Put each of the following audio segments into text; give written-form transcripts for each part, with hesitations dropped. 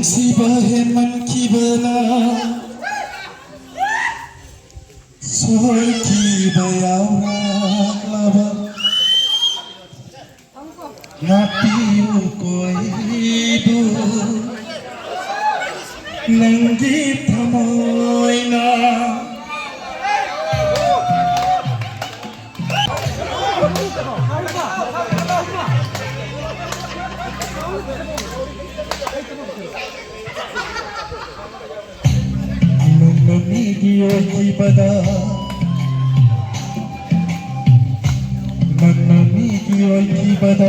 ꯅꯨꯡꯁꯤꯕ ꯍꯦꯟꯃꯟꯈꯤꯕꯅ ꯁꯣꯏꯈꯤꯕ ꯌꯥꯎꯔꯛꯂꯕ ꯉꯥꯛꯄꯤꯌꯨꯀꯣ ꯑꯩꯕꯨ ꯅꯪꯒꯤ ꯊꯃꯣꯏꯅ ನನ್ನ ನೀಗಿ ಹೋಗಿಬದ ನನ್ನ ನೀಗಿ ಹೋಗಿಬದ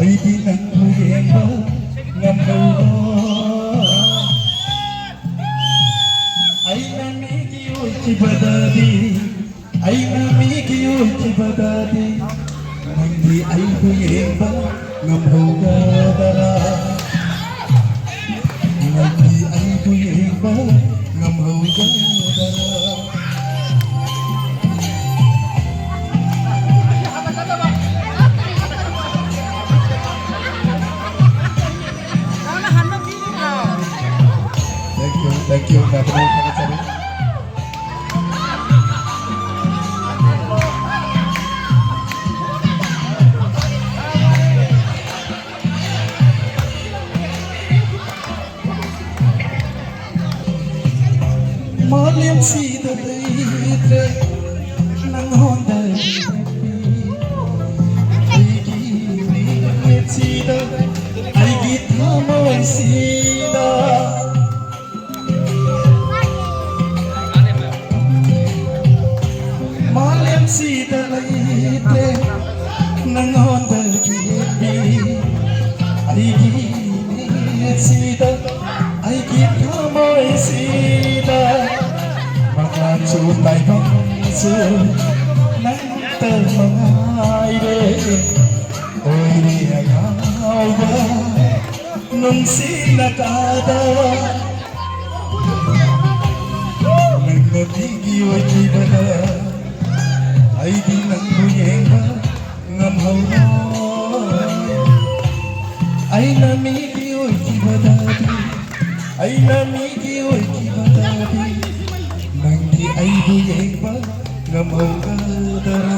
ಐದಿ ನಂಗು ಎಂಬ ನಮ್ಮವ್ವ ಐನ ನೀಗಿ ಹೋಗಿಬದಾದಿ ಐನ ನೀಗಿ ಹೋಗಿಬದಾದಿ ನಂದಿ ಐದು ಎಂಬ ನಮ್ಮವ್ವದರ ನಂದಿ ಐದು ಎಂಬ ನಮ್ಮವ್ವದರ Thank you, National Secretary. Malim sida deitre nang honda aigi sida aigi thamoy sida sida laite nang honda gibi aigi sida aigi thamoy sida mga chutay bangsu nang tamay re oy agaw ba nung sinakada nang nabigyo'y kibala ay di nangu yenga ngamhaw ay namigyo'y kibadadi ay namigyo'y kibadadi nang di ay buyenga ngamhaw kadara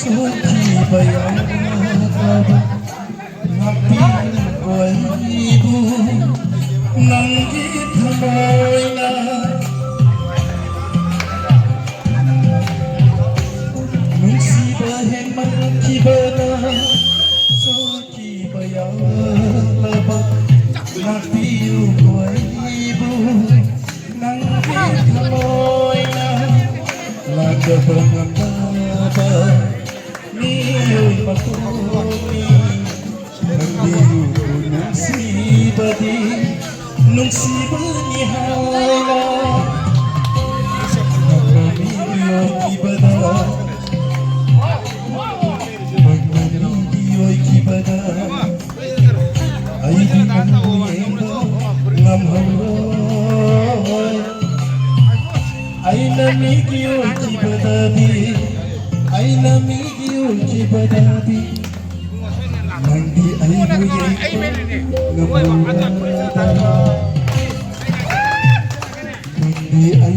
Soki bayar ngapi koy ibu nanggi thamoyna nungsiba henmankibana soki bayar ngapi koy ibu nanggi thamoyna lagabangaba niyo'y makuni nandiyo ko nung sibadi nung siba ni Hala nagmamiliyo'y kibada magmamiliyo'y kibada ay di nangyenda ngamhaw ay namigyo'y kibadadi ay namigyo'y kibadadi nandi ay buyen ngamawala nandi ay